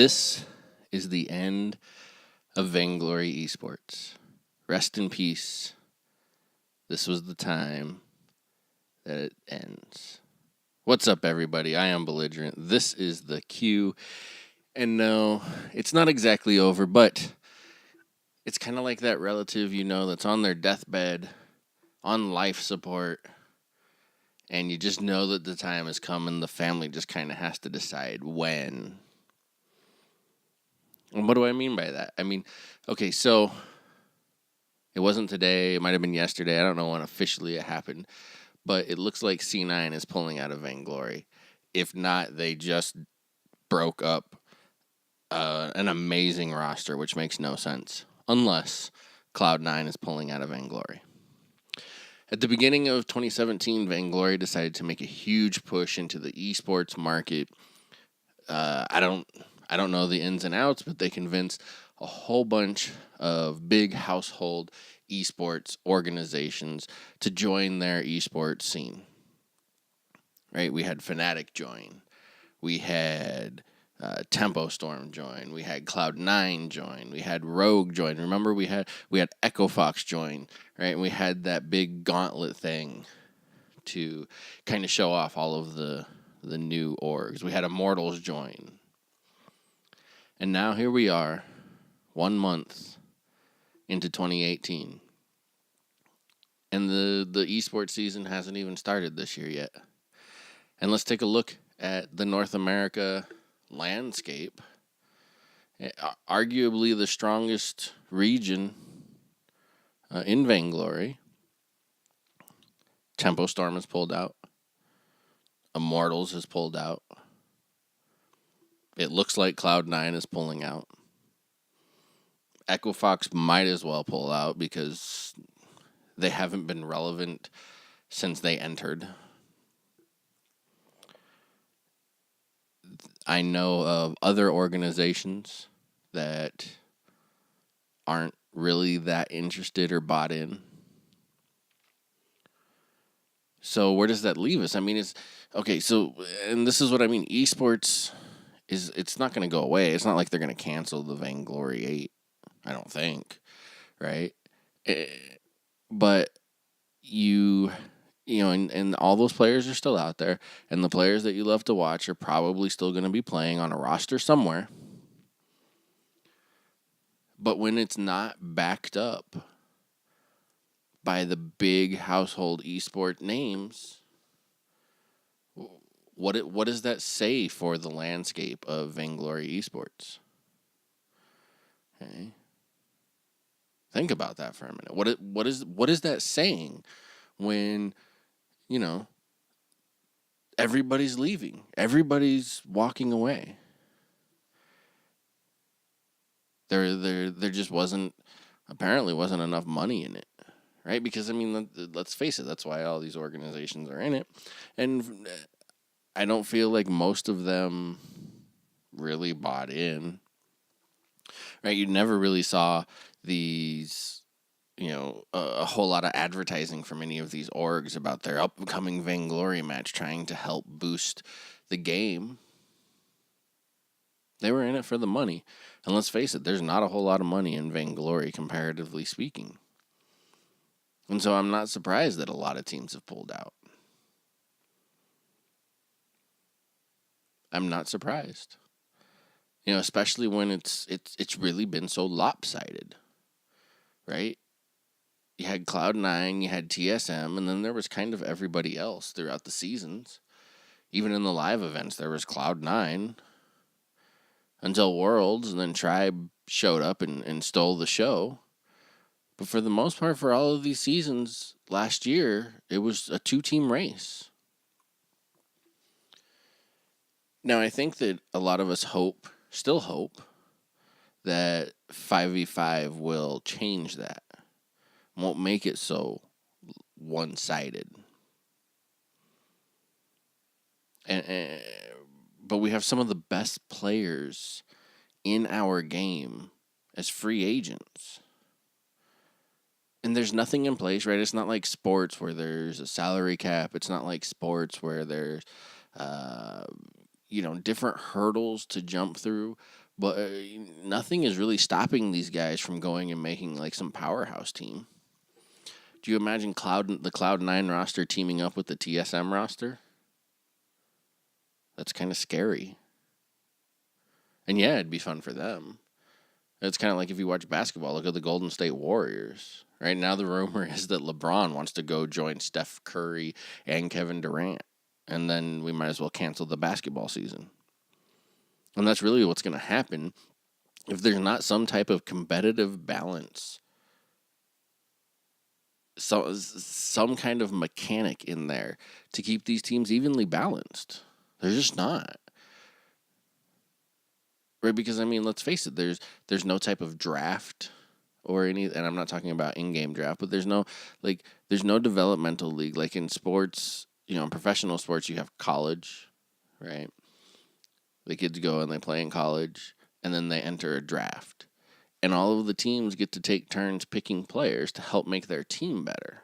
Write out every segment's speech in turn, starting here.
This is the end of Vainglory Esports. Rest in peace. This was the time that it ends. What's up, everybody? I am Belligerent. This is the Q. And no, it's not exactly over, but it's kind of like that relative, that's on their deathbed, on life support, and you just know that the time has come and the family just kind of has to decide when. And what do I mean by that? Okay, so it wasn't today. It might have been yesterday. I don't know when officially it happened. But it looks like C9 is pulling out of Vainglory. If not, they just broke up an amazing roster, which makes no sense. Unless Cloud9 is pulling out of Vainglory. At the beginning of 2017, Vainglory decided to make a huge push into the esports market. I don't know the ins and outs, but they convinced a whole bunch of big household esports organizations to join their esports scene. Right? We had Fnatic join. We had Tempo Storm join. We had Cloud9 join. We had Rogue join. Remember, we had Echo Fox join. Right? And we had that big gauntlet thing to kind of show off all of the new orgs. We had Immortals join. And now here we are, 1 month into 2018. And the esports season hasn't even started this year yet. And let's take a look at the North America landscape. Arguably the strongest region in Vainglory. Tempo Storm has pulled out. Immortals has pulled out. It looks like Cloud9 is pulling out. Echo Fox might as well pull out because they haven't been relevant since they entered. I know of other organizations that aren't really that interested or bought in. So where does that leave us? It's okay. So, and this is what I mean. Esports it's not going to go away. It's not like they're going to cancel the Vainglory 8. I don't think, right? But and all those players are still out there, and the players that you love to watch are probably still going to be playing on a roster somewhere. But when it's not backed up by the big household esport names, what does that say for the landscape of Vainglory Esports? Okay. Think about that for a minute. What is that saying when, everybody's leaving, everybody's walking away? There just apparently wasn't enough money in it, right? Because let's face it, that's why all these organizations are in it, and I don't feel like most of them really bought in. Right? You never really saw these, a whole lot of advertising from any of these orgs about their upcoming Vainglory match trying to help boost the game. They were in it for the money. And let's face it, there's not a whole lot of money in Vainglory, comparatively speaking. And so I'm not surprised that a lot of teams have pulled out. I'm not surprised. Especially when it's really been so lopsided, right? You had Cloud9, you had TSM, and then there was kind of everybody else throughout the seasons. Even in the live events, there was Cloud9 until Worlds, and then Tribe showed up and stole the show. But for the most part, for all of these seasons last year, it was a 2-team race. Now, I think that a lot of us still hope, that 5v5 will change that. Won't make it so one-sided. But we have some of the best players in our game as free agents. And there's nothing in place, right? It's not like sports where there's a salary cap. It's not like sports where there's different hurdles to jump through But nothing is really stopping these guys from going and making like some powerhouse team. Do you imagine the Cloud9 roster teaming up with the TSM roster? That's kind of scary. And yeah, it'd be fun for them. It's kind of like if you watch basketball, look at the Golden State Warriors. Right now, the rumor is that LeBron wants to go join Steph Curry and Kevin Durant. And then we might as well cancel the basketball season. And that's really what's going to happen if there's not some type of competitive balance. So, some kind of mechanic in there to keep these teams evenly balanced. There's just not. Right? Because, I mean, let's face it, there's no type of draft or any, and I'm not talking about in-game draft, but there's no developmental league. Like in sports, in professional sports, you have college, right? The kids go and they play in college, and then they enter a draft. And all of the teams get to take turns picking players to help make their team better.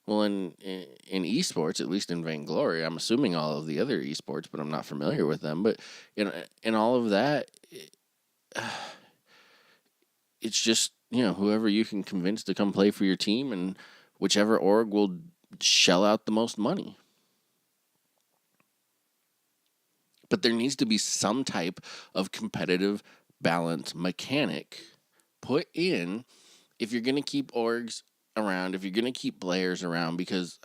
Well, in esports, at least in Vainglory, I'm assuming all of the other esports, but I'm not familiar with them. But in all of that, it's just, whoever you can convince to come play for your team, and whichever org will shell out the most money. But there needs to be some type of competitive balance mechanic put in if you're going to keep orgs around, if you're going to keep players around, because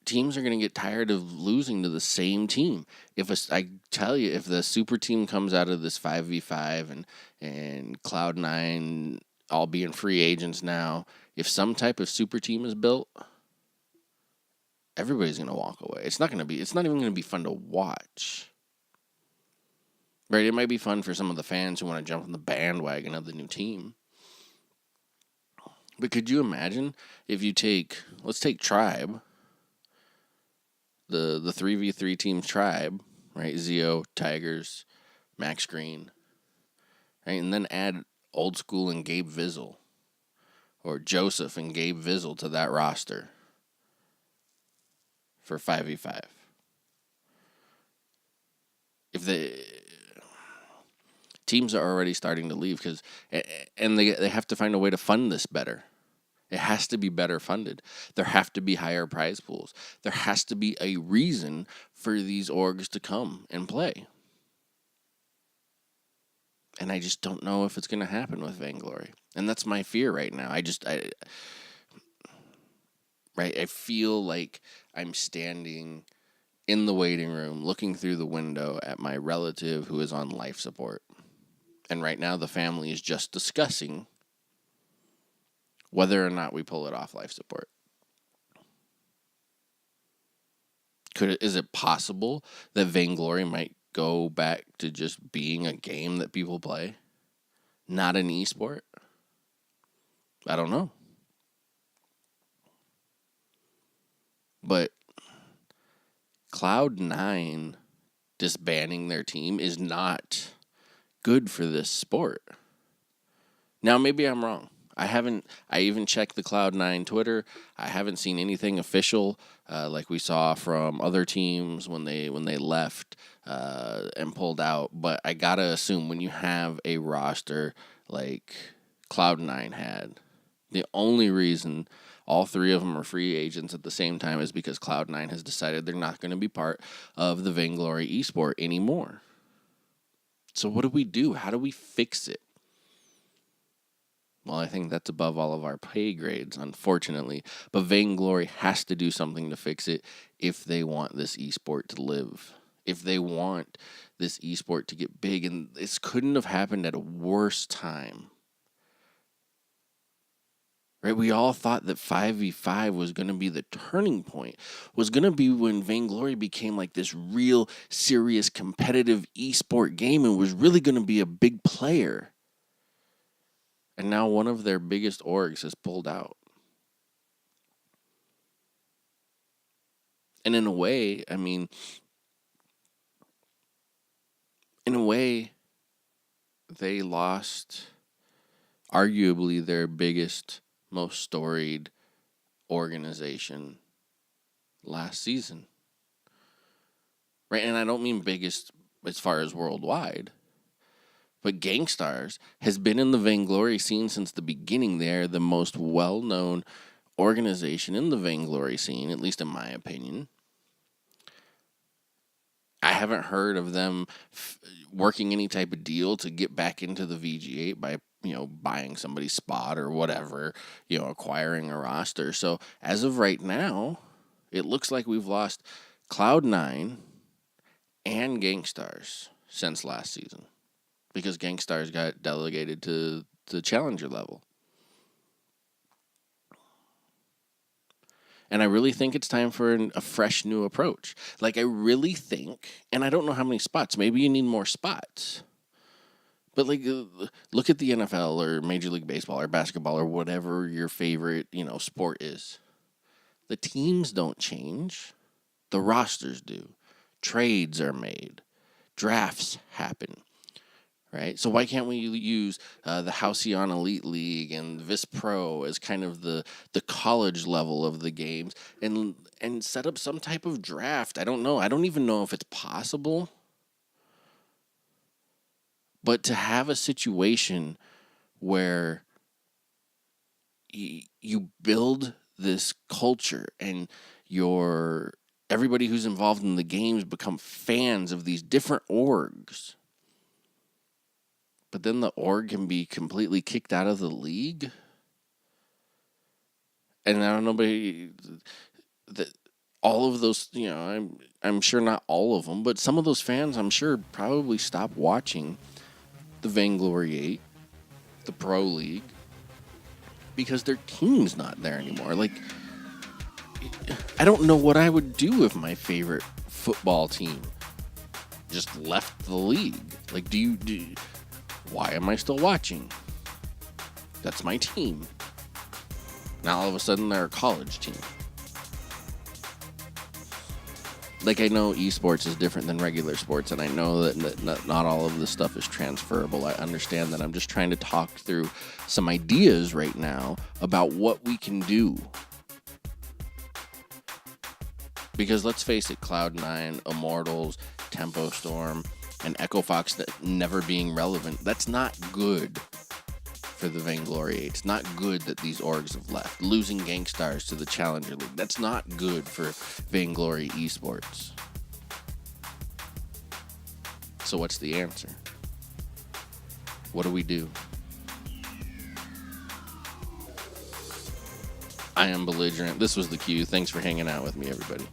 teams are going to get tired of losing to the same team. If the super team comes out of this 5v5 and Cloud9 all being free agents now, if some type of super team is built, everybody's going to walk away. It's not even going to be fun to watch. Right? It might be fun for some of the fans who want to jump on the bandwagon of the new team. But could you imagine if let's take Tribe, the 3v3 team Tribe, right? Zeo, Tigers, Max Green, right? And then add Old School and Gabe Vizzle, or Joseph and Gabe Vizzle to that roster for 5v5. If the teams are already starting to leave and they have to find a way to fund this better. It has to be better funded. There have to be higher prize pools. There has to be a reason for these orgs to come and play. And I just don't know if it's going to happen with Vainglory. And that's my fear right now. I feel like I'm standing in the waiting room looking through the window at my relative who is on life support. And right now the family is just discussing whether or not we pull it off life support. Is it possible that Vainglory might go back to just being a game that people play, not an esport? I don't know. But Cloud9 disbanding their team is not good for this sport. Now, maybe I'm wrong. I even checked the Cloud9 Twitter. I haven't seen anything official like we saw from other teams when they left and pulled out. But I gotta assume when you have a roster like Cloud9 had, the only reason all three of them are free agents at the same time is because Cloud9 has decided they're not going to be part of the Vainglory Esports anymore. So what do we do? How do we fix it? Well, I think that's above all of our pay grades, unfortunately. But Vainglory has to do something to fix it if they want this esport to live. If they want this esport to get big. And this couldn't have happened at a worse time. Right? We all thought that 5v5 was going to be the turning point. Was going to be when Vainglory became like this real, serious, competitive esport game and was really going to be a big player. And now one of their biggest orgs has pulled out. And in a way, they lost arguably their biggest, most storied organization last season. Right? And I don't mean biggest as far as worldwide. But Gangstars has been in the Vainglory scene since the beginning. They're the most well-known organization in the Vainglory scene, at least in my opinion. I haven't heard of them working any type of deal to get back into the VG8 by, buying somebody's spot or whatever, acquiring a roster. So as of right now, it looks like we've lost Cloud9 and Gangstars since last season because Gangstars got delegated to the challenger level. And I really think it's time for a fresh new approach. Like, I really think, and I don't know how many spots, maybe you need more spots. But, look at the NFL or Major League Baseball or basketball or whatever your favorite, sport is. The teams don't change. The rosters do. Trades are made. Drafts happen. Right? So why can't we use the Halcyon Elite League and Vis Pro as kind of the college level of the games and set up some type of draft? I don't know. I don't even know if it's possible. But to have a situation where you build this culture and everybody who's involved in the games become fans of these different orgs. But then the org can be completely kicked out of the league. And I don't know, all of those, I'm sure not all of them, but some of those fans, I'm sure, probably stopped watching the Vainglory 8, the Pro League, because their team's not there anymore. Like, I don't know what I would do if my favorite football team just left the league. Like, why am I still watching? That's my team. Now all of a sudden they're a college team. Like, I know esports is different than regular sports, and I know that not all of this stuff is transferable. I understand that. I'm just trying to talk through some ideas right now about what we can do. Because let's face it, Cloud9, Immortals, Tempo Storm, and Echo Fox never being relevant, that's not good for the Vainglory 8. It's not good that these orgs have left. Losing Gangstars to the Challenger League, that's not good for Vainglory Esports. So what's the answer? What do we do? I am Belligerent. This was The Q. Thanks for hanging out with me, everybody.